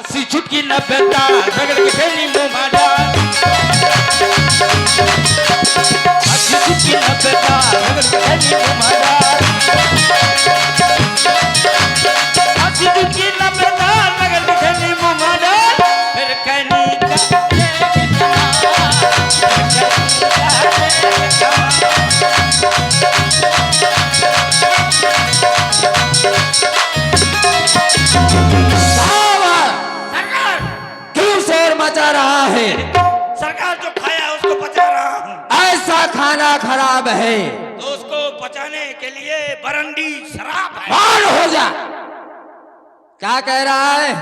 अस्सी चुटकी 90 तार रगड़ के खेली मुंह मारा। अस्सी चुटकी 90 तार रगड़ के खेली मुंह मारा। अस्सी चुटकी 90 तार रगड़ के खेली मुंह मारा। फिर कहनी मचा रहा है सरकार, जो खाया उसको पचा रहा हूँ। ऐसा खाना खराब है तो उसको पचाने के लिए बरंडी शराब है। कौन हो जा, क्या कह रहा है?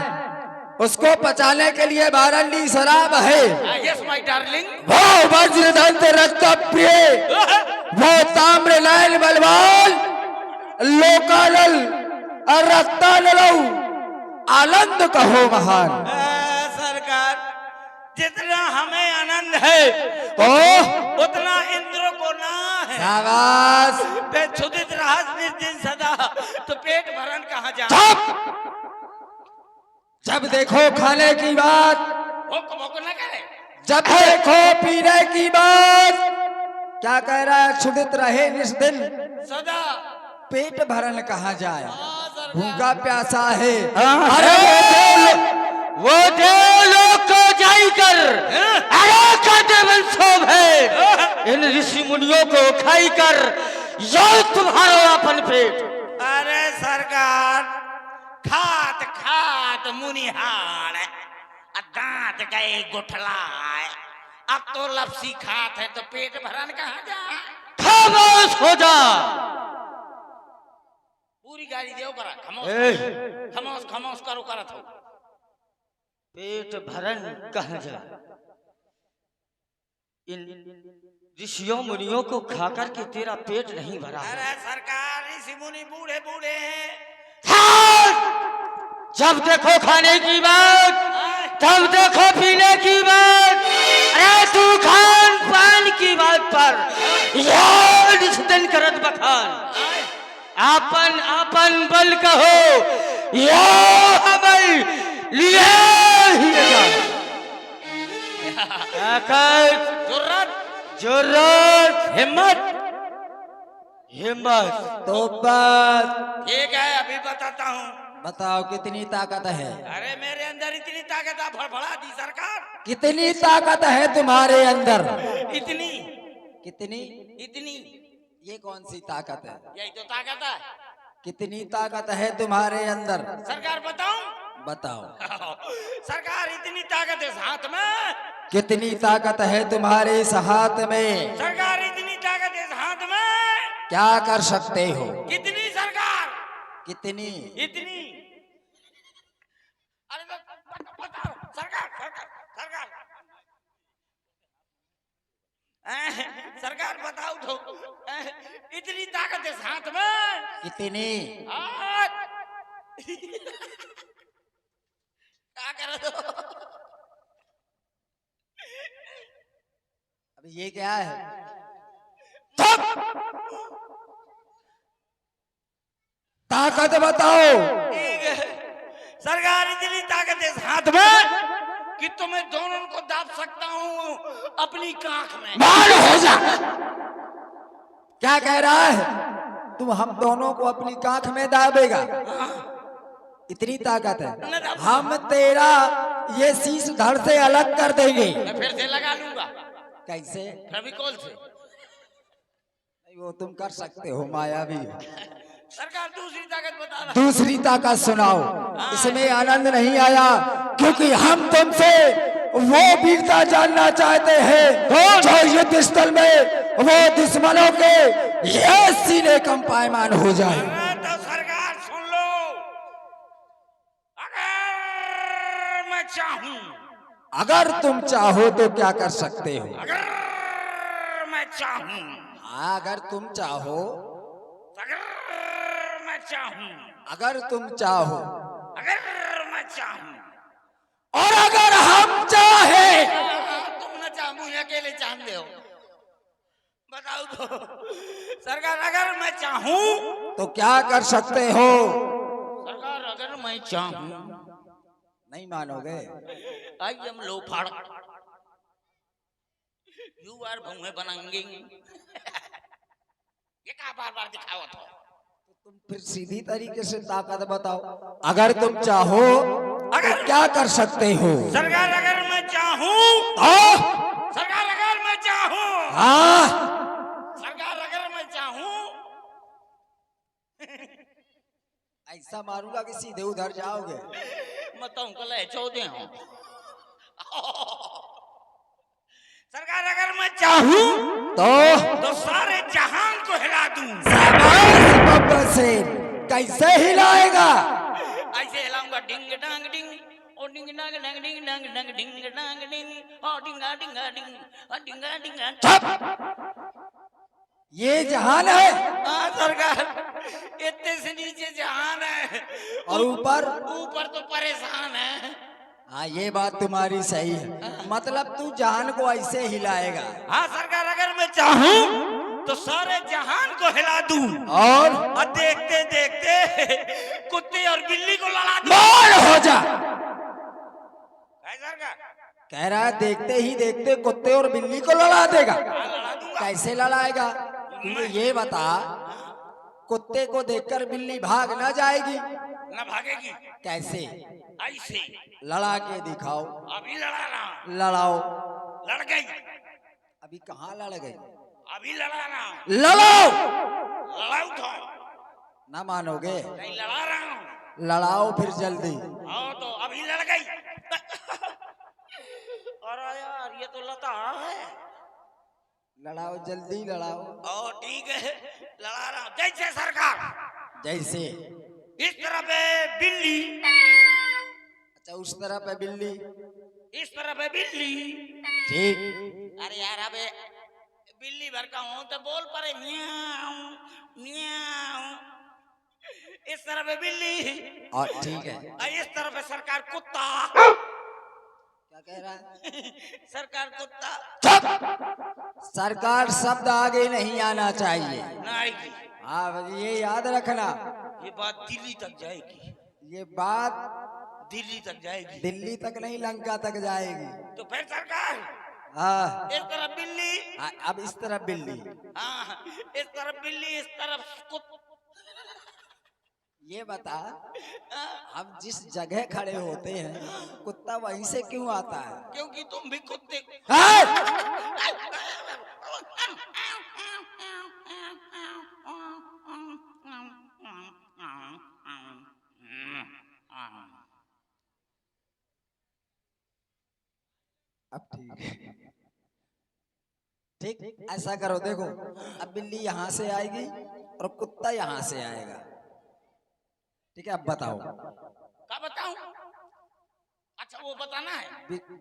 उसको पचाने के लिए बारंडी शराब है। Yes my darling. वो वज्र दंत रक्त प्रिय, वो ताम्र नयन बलवान, लोकानल और रक्तानलौ आनंद कहो महान। सरकार, जितना हमें आनंद है उतना इंद्र को ना है। शाबाश। क्षुधित रहस निर्जिन सदा, तो पेट भरन कहाँ जा। जब देखो खाने की बात, भूख न करे। जब देखो पीने की बात, क्या कह रहा है? क्षुधित रहे निस्दिन सदा, पेट भरन कहाँ जाए, भूखा प्यासा है। अरे वो देवलोक को जाकर अरे करते वंशोभ है, इन ऋषि मुनियों को खाई कर यो तुम्हारा अपन पेट। अरे सरकार, खात खात मुनिहार, दांत गए गुठलाए, अब तो लपसी खात है तो पेट भरन कहाँ जाए। खामोश हो जा। पूरी गाड़ी देव करा। खामोश खामोश खामोश करो करत हो। पेट भरन कहाँ जा। इन ऋषियों मुनियों को खाकर के तेरा पेट नहीं भरा। अरे सरकार, ऋषि मुनि बूढ़े बूढ़े हैं। जब देखो खाने की बात, तब देखो पीने की बात। अरे तू खान पान की बात पर याद दिन करत बखान। आपन आपन बल कहो या हमें लिए जुर्रत हिम्मत हिम्मत तो बात ठीक है, अभी बताता हूँ। बताओ कितनी ताकत है? अरे मेरे अंदर इतनी ताकत है, फड़फड़ा दी सरकार। कितनी ताकत है तुम्हारे अंदर? इतनी कितनी? इतनी। ये कौन सी ताकत है? यही तो ताकत है। कितनी ताकत है तुम्हारे अंदर? सरकार बताऊं? बताओ। सरकार, इतनी ताकत है हाथ में। कितनी ताकत है तुम्हारे इस हाथ में? सरकार, इतनी ताकत है हाथ में। क्या कर सकते हो? कितनी सरकार? कितनी? इतनी। अरे बताओ सरकार, सरकार सरकार सरकार बताओ तो। इतनी ताकत है हाथ में। कितनी? क्या कर रहे हो? अब ये क्या है? ताकत बताओ। सरकार, इतनी ताकत है हाथ में कि तुम्हें दोनों को दाब सकता हूँ अपनी कांख में। मार हो जा। क्या कह रहा है? तुम हम दोनों को अपनी कांख में दाबेगा? इतनी ताकत है? हम तेरा ये शीश धड़ से अलग कर देंगे। मैं फिर से लगा लूंगा। कैसे? फेविकोल से। वो तुम कर सकते हो, मायावी। सरकार, दूसरी ताकत बताना। दूसरी ताकत सुनाओ। इसमें आनंद नहीं आया क्योंकि हम तुमसे वो वीरता जानना चाहते हैं जो युद्ध स्थल में वो दुश्मनों के ये सीने कंपायमान हो जाए। तो सरकार सुन लो, अगर मैं चाहूं, अगर तुम चाहो तो क्या कर सकते हो? अगर मैं चाहूं, अगर तुम चाहो, अगर मैं चाहूं, अगर तुम चाहो, अगर मैं चाहूं, और अगर हम चाहे। तुम न चाहूं, अकेले चाह दे हो। बताओ तो सरकार, अगर मैं चाहूं तो क्या कर सकते हो? सरकार, अगर मैं चाहूं, नहीं मानोगे? आई एम लोफाड़, यू आर भूमे बनाएंगे। ये क्या बार बार दिखाओ तो? तुम फिर सीधी तरीके से ताकत बताओ। अगर तुम चाहो तो क्या कर सकते हो? सरकार अगर मैं चाहूं, सरकार अगर मैं चाहूं, हाँ सरकार अगर मैं चाहूं, ऐसा मारूंगा कि सीधे उधर जाओगे। मैं तो कल चौदह हूं। सरकार अगर मैं चाहूं तो सारे जहान को हिला दूं। शाबाश बब्बर शेर, कैसे हिलाएगा? ऐसे हिलाऊंगा, डिंग डांग डिंग, ओ डिंग डांग डांग डिंग डांग डांग डिंग डांग डिंग, ओ डिंगा डिंगा डिंग, ओ डिंगा डिंगा। चुप! ये जहान है हाँ सरकार, इतने से नीचे जहान है और ऊपर ऊपर तो परेशान है। हाँ ये बात तुम्हारी सही है, मतलब तू जहान को ऐसे हिलाएगा। हाँ सरकार अगर मैं चाहूं तो सारे जहान को हिला दूं और देखते देखते कुत्ते और बिल्ली को लड़ा दूं। मौन हो जा। है सरकार? कह रहा है देखते ही देखते कुत्ते और बिल्ली को लड़ा देगा। लड़ा दूंगा। कैसे लड़ाएगा? तुझे ये बता, कुत्ते को देखकर बिल्ली भाग ना जाएगी? ना भागेगी। कैसे? ऐसे लड़ा के दिखाओ। अभी लड़ा रहा हूं। लड़ाओ। लड़ गई। अभी कहाँ लड़ गई? अभी लड़ा रहा हूं। लड़ाओ। लड़ाऊ तो ना मानोगे? नहीं, लड़ा रहा हूं। लड़ाओ फिर जल्दी। हाँ तो अभी लड़ गई। अरे यार ये तो लता है। लड़ाओ जल्दी लड़ाओ। और ठीक है, लड़ा रहा हूं। जैसे सरकार, जैसे इस तरफ है बिल्ली, अच्छा उस तरफ है बिल्ली। इस तरफ है बिल्ली। ठीक। अरे यार अबे बिल्ली भर का हूं तो बोल पड़े म्याऊं म्याऊं। इस तरफ है बिल्ली और ठीक है। और इस तरफ है सरकार कुत्ता। क्या कह रहा है? सरकार कुत्ता। चुप! सरकार शब्द आगे नहीं आना चाहिए। नहीं, हाँ ये याद रखना। ये बात दिल्ली तक जाएगी। ये बात दिल्ली तक जाएगी। दिल्ली तक नहीं लंका तक जाएगी। तो फिर सरकार हाँ इस तरफ बिल्ली, अब इस तरफ बिल्ली। हाँ इस तरफ बिल्ली, इस तरफ कुत्ता। ये बता, हम जिस जगह खड़े होते हैं कुत्ता वहीं से क्यों आता है? क्योंकि तुम भी कुत्ते। हाँ! अब ठीक है। ठीक ऐसा करो, देखो अब बिल्ली यहाँ से आएगी और कुत्ता यहाँ से आएगा। ठीक है, अब बताओ क्या बताऊं? अच्छा वो बताना है।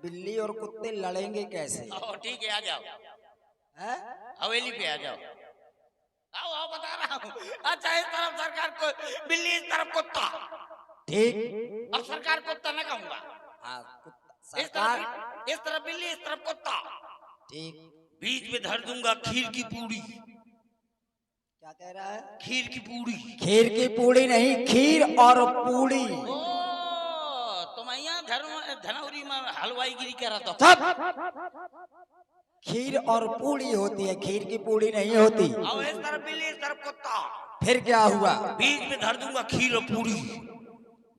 बिल्ली और कुत्ते लड़ेंगे कैसे? ठीक है, आ जाओ। है? हवेली पे आ जाओ। आओ आओ, बता रहा हूँ। अच्छा इस तरफ सरकार को बिल्ली, इस तरफ कुत्ता। ठीक। अब सरकार कुत्ता न कहूंगा। हाँ कुत्ता इस सरकार। तरफ बिल्ली, इस तरफ कुत्ता। ठीक। बीच में धर दूंगा खीर की पूड़ी। क्या कह रहा है? खीर की पूड़ी। खीर की पूड़ी नहीं, खीर और पूड़ी। ओ तुम यहाँ धनौरी में हलवाई गिरी कह रहा था। सब खीर और पूड़ी होती है, खीर की पूड़ी नहीं होती। और इस तरफ बिल्ली, इस तरफ कुत्ता। फिर क्या हुआ? बीच में धर दूंगा खीर और पूड़ी।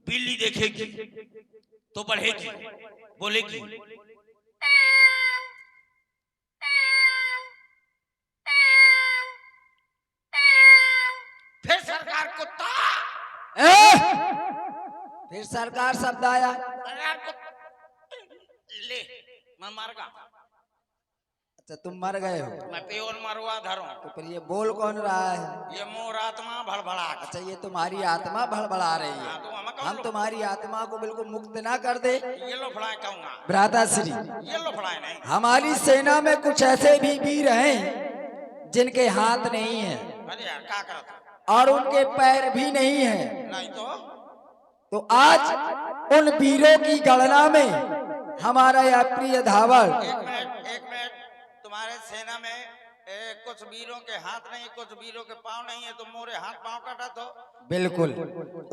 बिल्ली देखेगी तो बढ़ेगी, बोलेगी फिर सरकार कुत्ता। फिर सरकार शब्द आया। सरकार कुत्ता। ले मैं मर गया। अच्छा तुम मर गए हो? मैं प्योर मरवा धरूं। तो फिर ये बोल कौन रहा है? ये मोर आत्मा भड़बड़ा। अच्छा ये तुम्हारी आत्मा भड़बड़ा रही है। हम तुम्हारी आत्मा को बिल्कुल मुक्त ना कर दे। ये लो फड़ाए कहूंगा। भ्राताश्री, ये लो फड़ाए नहीं। हमारी सेना में कुछ ऐसे भी वीर हैं जिनके हाथ नहीं है अरे यार क्या करता और उनके पैर भी नहीं है। नहीं तो आज उन वीरों की गणना में हमारा यह प्रिय धावल। एक मिनट तुम्हारे सेना में कुछ वीरों के हाथ नहीं, कुछ वीरों के पाँव नहीं है, तो मोरे हाथ पाँव काटा तो बिल्कुल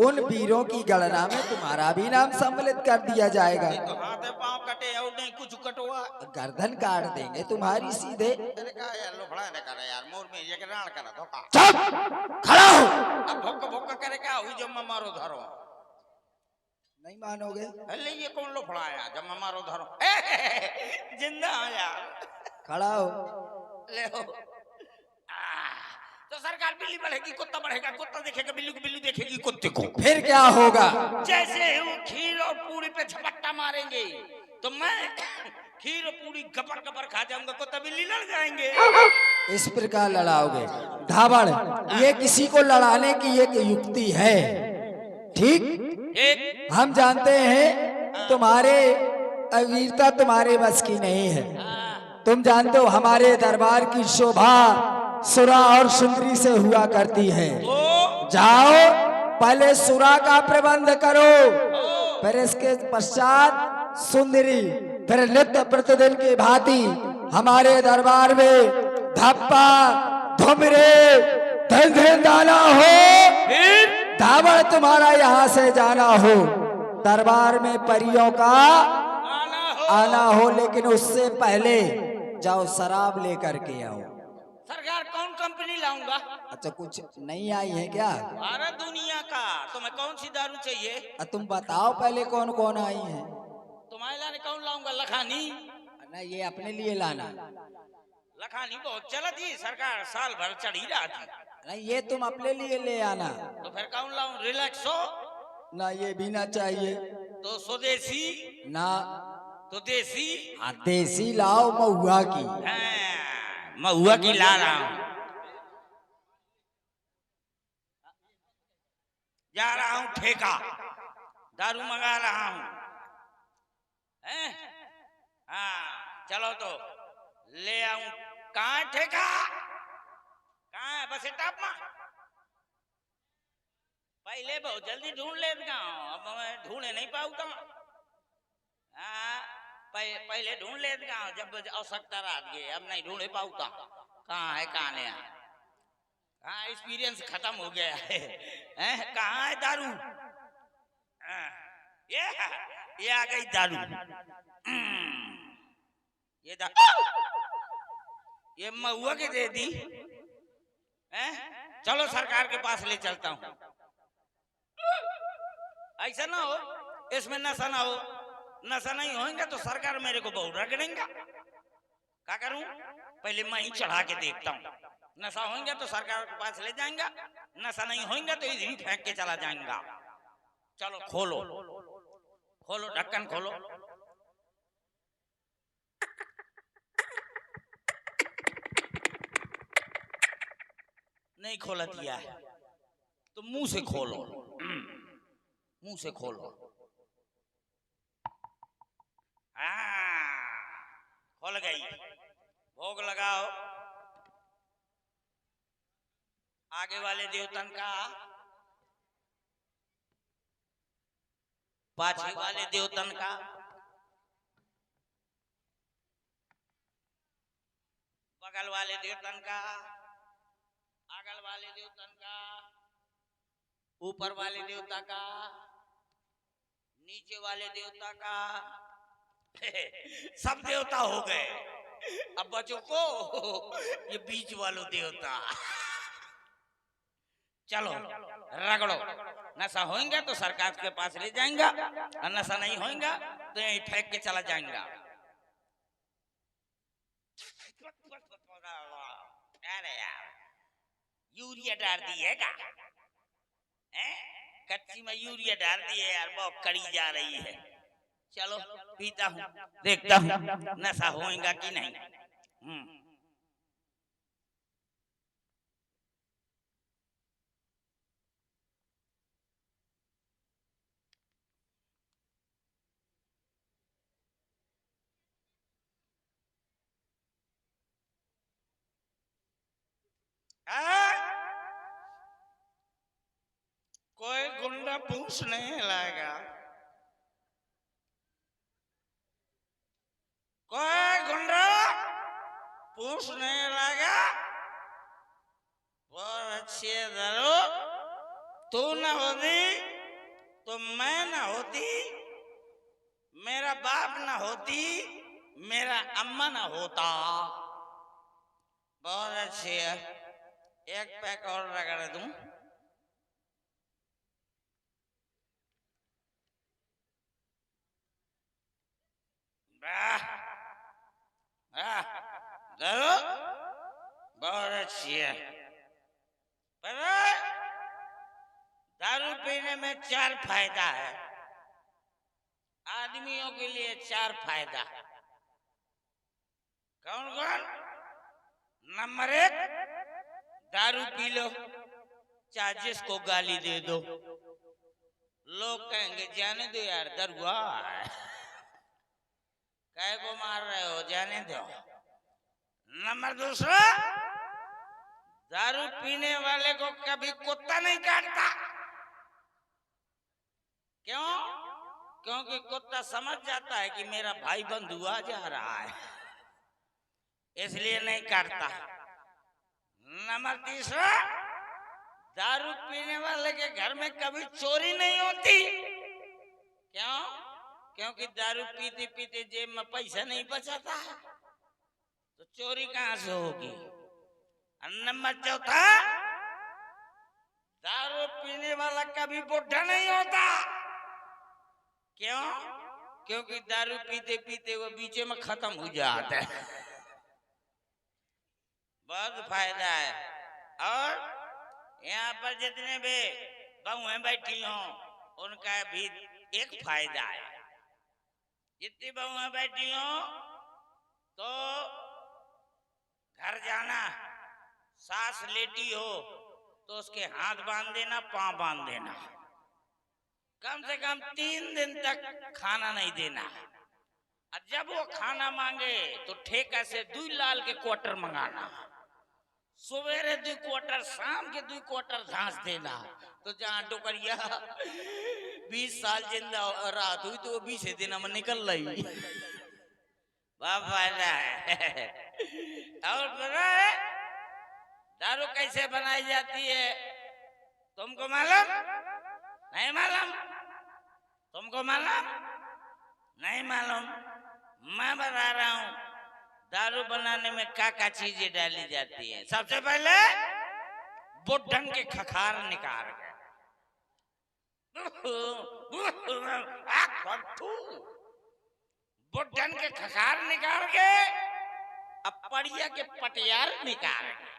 उन वीरों की गणना में तुम्हारा भी नाम सम्मिलित कर दिया जाएगा। तो हाथ है पाँव कटे और नहीं कुछ कटवा। गर्दन काट देंगे तुम्हारी सीधे। अरे का यार लोफड़ा ने करे यार, मोर में ये राण करा धोखा। चुप खड़ा हो। अब भोक भोक करे क्या हुई जब मैं मारो धरो। नहीं मानोगे? अरे ये कौन लोफड़ा आया जब मैं मारो धरो। जिंदा आया। खड़ा हो। ले हो। तो सरकार बिल्ली बढ़ेगी कुत्ता बढ़ेगा, कुत्ता देखेगा बिल्ली को, बिल्ली देखेगी कुत्ते को। फिर क्या होगा? जैसे वो खीर और पूरी पे झपट्टा मारेंगे तो मैं खीर और पूरी गपर गपर खा जाऊंगा, कुत्ता बिल्ली लड़ जाएंगे। इस प्रकार लड़ाओगे? धावड़, ये किसी को लड़ाने की एक युक्ति है। ठीक, एक हम जानते हैं तुम्हारे वीरता तुम्हारे बस की नहीं है। तुम जानते हो हमारे दरबार की शोभा सुरा और सुंदरी से हुआ करती है। जाओ पहले सुरा का प्रबंध करो, फिर इसके पश्चात सुंदरी, फिर नित्य प्रतिदिन की भांति हमारे दरबार में धप्पा धुमरे धन दाना हो। धावड़ तुम्हारा यहाँ से जाना हो, दरबार में परियों का आना हो, लेकिन उससे पहले जाओ शराब लेकर के आओ। सरकार कौन कंपनी लाऊंगा? अच्छा कुछ नहीं आई है क्या? भारत दुनिया का। तुम्हें कौन सी दारू चाहिए? तुम बताओ पहले कौन कौन आई है। तुम्हारे लाने कौन लाऊंगा? लखानी ना, ये अपने लिए लाना। लखानी बहुत चला थी सरकार, साल भर चढ़ी रहा थी। नहीं, ये तुम अपने लिए ले आना। तो फिर कौन लाऊं? रिलैक्सो ना, ये भी ना चाहिए। तो स्वदेशी ना, तो देसी। हाँ देसी लाओ महुआ की। महुआ की ला रहा हूं। जा रहा हूं ठेका, दारू मंगा रहा हूं। हाँ चलो तो ले आऊं। कहाँ है ठेका? कहाँ है? बस स्टॉप में। पहले बहुत जल्दी ढूंढ लेता हूं, अब मैं ढूंढे नहीं पाऊंगा। पहले ढूंढ लेता हूं जब आवश्यकता रात गए, अब नहीं ढूंढे पाऊंगा। कहाँ है? कहाँ है? कहाँ? एक्सपीरियंस खत्म हो गया है। कहाँ है दारू? ये आ गई दारू। ये महुआ के दे दी। चलो सरकार के पास ले चलता हूँ। ऐसा ना हो इसमें नशा ना हो। नशा नहीं होगा तो सरकार मेरे को बहुत रगड़ेगा। क्या करूं? पहले मैं ही चढ़ा के देखता हूँ। नशा होगा तो सरकार के पास ले जाएंगा, नशा नहीं होगा तो इधर ही फेंक के चला जाएगा। चलो खोलो खोलो ढक्कन खोलो। नहीं खोला दिया है तो मुंह से खोलो। मुंह से खोलो। खोल गई। भोग लगाओ। आगे वाले देवतन का, पाछे वाले देवतन का, बगल वाले देवतन का, अगल वाले देवतन का, ऊपर वाले देवता का, नीचे वाले देवता का। सब देवता हो गए। अब बच्चों को ये बीच वालों देवता। चलो रगड़ो। नशा होएगा तो सरकार के पास ले जाएंगा, और नशा नहीं होएगा तो यहीं फेंक के चला जाएगा। अरे यार यूरिया डाल दी है का? कच्ची में यूरिया डाल दी है यार, बहुत कड़ी जा रही है। चलो पीता हूँ, देखता हूँ नशा होएगा कि नहीं। कोई गुंडा पूछ नहीं लाएगा। कोई गुंडा पूछने लगा बहुत अच्छी है दारू, तू न होती तो मैं न होती, मेरा बाप न होती, मेरा अम्मा न होता। बहुत अच्छी है, एक पैक और रगड़ दूं। दारू बहुत अच्छी है, पर दारू पीने में 4 फायदा है। आदमियों के लिए 4 फायदा। कौन कौन? नंबर 1, दारू पी लो, चाहे जिसको गाली दे दो, लोग कहेंगे जाने दो यार दरुआ काय को मार रहे हो, जाने दो। नंबर 2, दारू पीने वाले को कभी कुत्ता नहीं काटता। क्यों? क्योंकि कुत्ता समझ जाता है कि मेरा भाई बंधु आ जा रहा है, इसलिए नहीं काटता। नंबर 3, दारू पीने वाले के घर में कभी चोरी नहीं होती। क्यों? क्योंकि दारू पीते पीते जेब में पैसा नहीं बचाता है, तो चोरी कहां से होगी। नंबर 4, दारू पीने वाला कभी बुढ़ा नहीं होता। क्यों? क्योंकि दारू पीते पीते वो बीच में खत्म हो जाता है। बहुत फायदा है। और यहाँ पर जितने भी बहुएं बैठी हों उनका भी एक फायदा है। जितनी बहुएं बैठी हों तो घर जाना, सास लेटी हो तो उसके हाथ बांध देना, पांव बांध देना, कम से कम 3 दिन तक खाना नहीं देना। और जब वो खाना मांगे तो ठेका से 2 लाल के क्वार्टर मंगाना, सवेरे 2 क्वार्टर, शाम के 2 क्वार्टर घास देना। तो जहाँ टोकरिया 20 साल जिंदा रात हुई तो वो 20 दिन में निकल रही। वाह फायदा है। और पता है दारू कैसे बनाई जाती है? तुमको मालूम? नहीं मालूम? तुमको मालूम? नहीं मालूम? मैं बता रहा हूँ दारू बनाने में क्या चीजें डाली जाती है। सबसे पहले बुढ़न के खखार निकाल के बुढ़न के खखार निकाल के अब पड़िया के पटियार निकाल के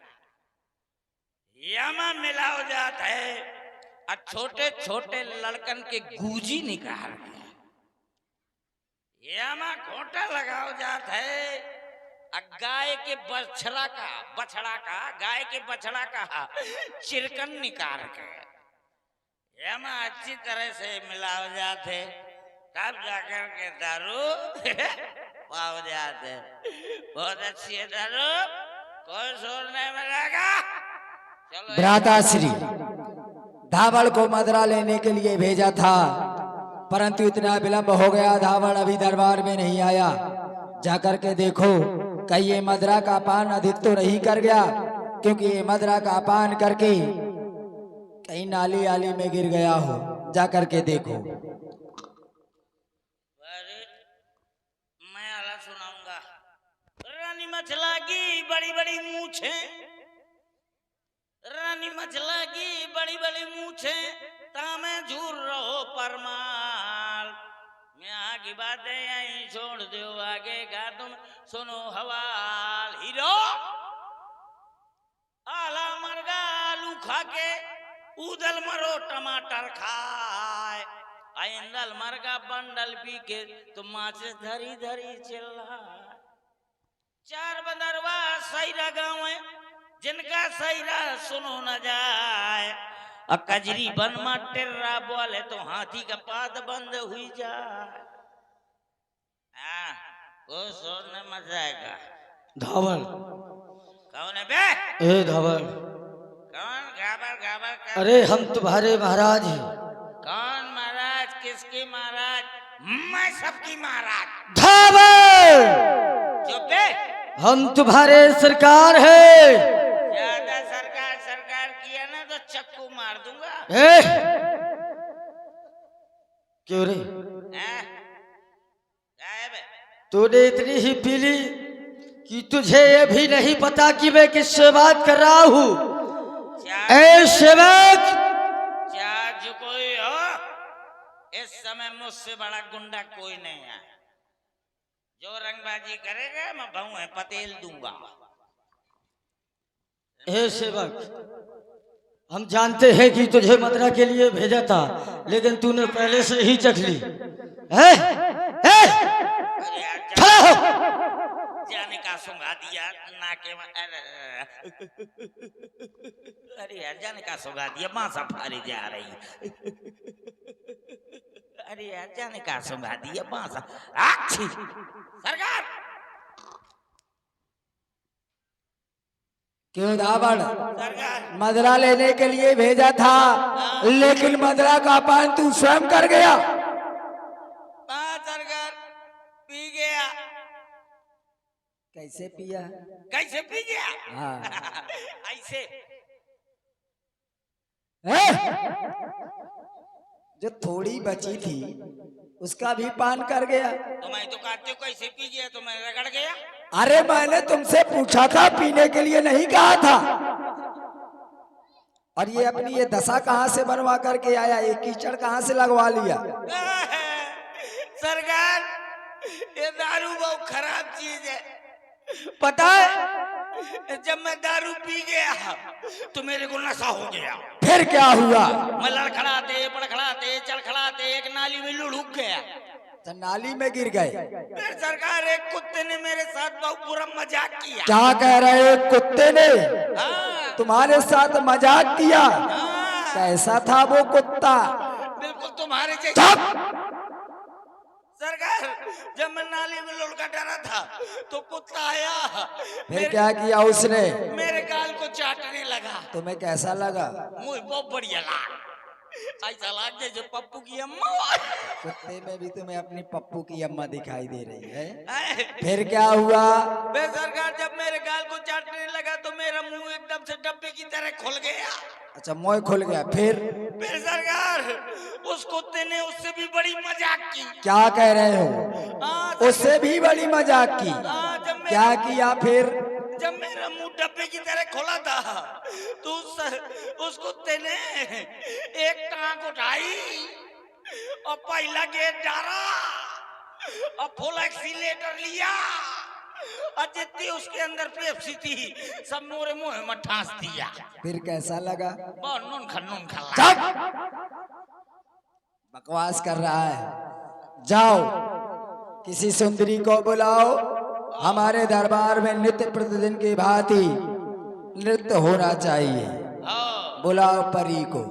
यामा मिला हो जाता है। और छोटे छोटे लड़कन के गूजी निकाल के यामा घोटा लगा हो जाता है। गाय के बछड़ा का गाय के बछड़ा का चिरकन निकाल के यामा अच्छी तरह से मिला हो जाते, तब जाकर के दारू हो जाते। बहुत अच्छी है दारू, कोई शोर नहीं मिलेगा। चलो भ्राताश्री धावड़ को मदरा लेने के लिए भेजा था, परंतु इतना विलंब हो गया, धावड़ अभी दरबार में नहीं आया। जाकर के देखो कहीं ये मदरा का पान अधिक तो नहीं कर गया, क्योंकि ये मदरा का पान करके कहीं नाली आली में गिर गया हो। जाकर के देखो। मैं आला सुनाऊंगा। रानी मछला की बड़ी बड़ी मूछे, रानी मछला की बड़ी बड़ी मूछे, तामे झूर रहो परमाल। मैं आगे बातें यहीं छोड़ दो, आगे का तुम सुनो हवाल। हीरो आला मरगा आलू खा के उदल मरो टमाटर खाए, आइंदल मरगा बंडल पी के तो माचिस धरी धरी चिल्ला। 4 बंदरवा सैरा गाँव है जिनका सैरा सुनो न जाए। कजरी बन मा टिर्रा बोले तो हाथी का पाद बंद हुई जाए। वो सोने मत जाएगा। धावड़ कौन है बे? ए धावड़, कौन? घाबर घाबर कर। अरे हम तुम्हारे महाराज हैं। कौन महाराज? किसकी महाराज? मैं सबकी महाराज। धावड़ चुप बे। हम तुम्हारे सरकार है। ज्यादा सरकार सरकार किया ना तो चक्कू मार दूंगा। ए, क्यों रे? हैं? क्या है बे? तूने इतनी ही पी ली कि तुझे ये भी नहीं पता कि मैं किससे बात कर रहा हूँ? ए सेवक, चार जो कोई हो, इस समय मुझसे बड़ा गुंडा कोई नहीं है। जो रंगबाजी करेगा मैं भाऊ है पतेल दूंगा। ए सेवक, हम जानते हैं कि तुझे मदरा के लिए भेजा था, लेकिन तूने पहले से ही चख ली है? अरे यार, खड़ा हो। जाने का सुंगा दिया नाके में। अरे यार जाने का सुंगा दिया मांसा फाड़ी जा रही। अरे यार जाने का सुंगा दिया मांसा। अच्छी सरकार क्यों रावण? सरकार मदरा लेने के लिए भेजा था, लेकिन मदरा का पान तू स्वयं कर गया। सरकार पी गया। कैसे पिया? कैसे पी गया? हाँ। ऐसे जो थोड़ी बची थी उसका भी पान कर गया। तो मैं तो कहते हो कैसे पी गया तो मैं रगड़ गया। अरे मैंने तुमसे पूछा था, पीने के लिए नहीं कहा था। और ये अपनी ये दशा कहाँ से बनवा करके आया? ये कीचड़ कहाँ से लगवा लिया? सरकार ये दारू बहुत खराब चीज है, पता है? जब मैं दारू पी गया तो मेरे को नशा हो गया। फिर क्या हुआ? मैं लड़खड़ाते पड़खड़ाते चलखड़ाते एक नाली में लुढ़क गया। तो नाली में गिर गए। फिर सरकार एक कुत्ते ने मेरे साथ बहुत बुरा मजाक किया। क्या कह रहे? कुत्ते ने हाँ, तुम्हारे साथ मजाक किया? हाँ, कैसा था वो कुत्ता? बिल्कुल तुम्हारे जैसा। चुप! सरकार जब मैं नाली में लुढ़का डरा था तो कुत्ता आया, फिर क्या किया उसने? मेरे गाल को चाटने लगा। तुम्हें कैसा लगा? मुझे बहुत बढ़िया लगा, ऐसा लग जैसे पप्पू की अम्मा। कुत्ते में भी तुम्हें अपनी पप्पू की अम्मा दिखाई दे रही है। है। फिर क्या हुआ? बे सरकार जब मेरे गाल को चाटने लगा तो मेरा मुंह एकदम से डब्बे की तरह खुल गया। अच्छा, मुंह खुल गया। फिर सरकार उस कुत्ते ने उससे भी बड़ी मजाक की। क्या कह रहे हो? हाँ, उससे भी बड़ी मजाक की? हाँ, क्या किया फिर? जब मेरा मुंह डब्बे की तरह खुला था तो उस कुत्ते ने एक टांग उठाई और पहला गेट डाला और फुल एक्सीलेटर लिया और जितनी उसके अंदर पेप्सी थी सब मोरे मुंह में ठांस दिया। फिर कैसा लगा? बहुत नून खा। चुप! बकवास कर रहा है। जाओ किसी सुंदरी को बुलाओ, हमारे दरबार में नित्य प्रतिदिन की भांति नृत्य होना चाहिए। बुलाओ परी को।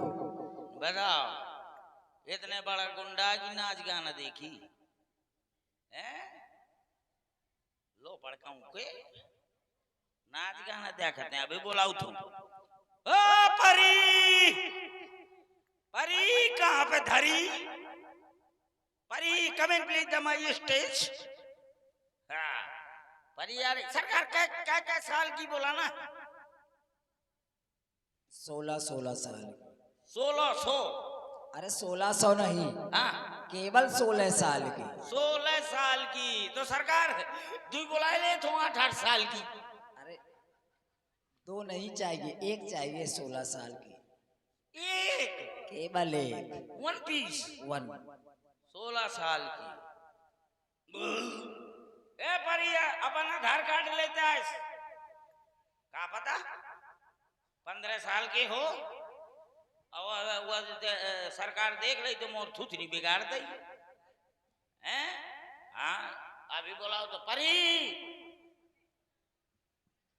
बताओ इतने बड़ा गुंडा की नाच गाना देखी है? लो पड़काऊं के नाच गाना देखते हैं। अभी बुलाऊ तुम। ओ परी, परी कहाँ पे धरी? Pari come in please the my stage. हाँ परी यार सरकार क्या साल की बोला ना? 16 साल। 1600? अरे 1600 नहीं, हाँ केवल 16 साल की। 16 साल की तो सरकार दू बुला ले तो 8 साल की। अरे दो नहीं चाहिए, एक चाहिए 16 साल की। एक केवल एक। One piece. वन। 16 साल की। ए परिया अपन आधार कार्ड लेता है का पता 15 साल के हो और वो सरकार देख रही तो मोर थुथरी बिगाड़ दी हैं। हाँ अभी बोलाओ तो परी।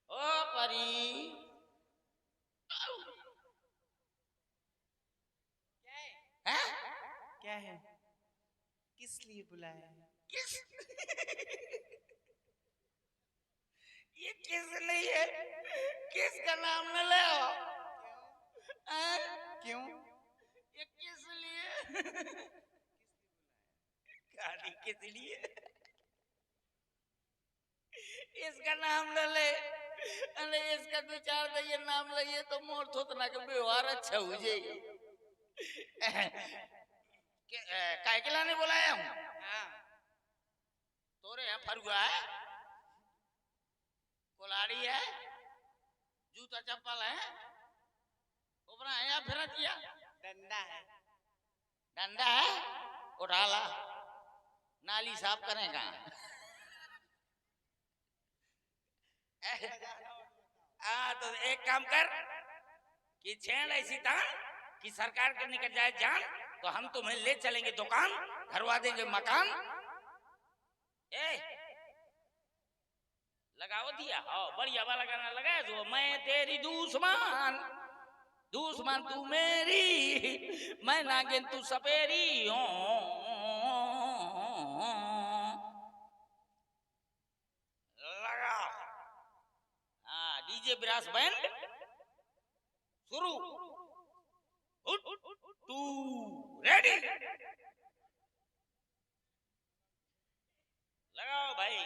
ओ परी क्या है? किस लिए बुलाया है? किस ये किस नहीं है, किसका नाम न ले क्यों? ये किस लिए गाड़ी किस लिए? इसका नाम ले ले, अरे इसका दो चार दे ये नाम ले, ये तो मोर थोत ना के व्यवहार अच्छा हो जाए। काय के लाने बुलाया हूँ? तोरे यहाँ फरुआ है, कुल्हाड़ी है, जूता चप्पल है, उपरा है या फिर दिया डंडा है। डंडा है, उठा ला, नाली साफ करेगा। तो एक काम कर कि छेड़ ऐसी तान कि सरकार के निकल जाए जान, तो हम तुम्हें ले चलेंगे दुकान, घरवा देंगे मकान। ए लगाओ दिया, हाँ बढ़िया वाला गाना लगाया जो मैं तेरी दुश्मन, दुश्मन तू मेरी, मैं नागिन तू सपेरी। लगा हाँ डीजे ब्रास बैंड शुरू, 2 रेडी, लगाओ भाई।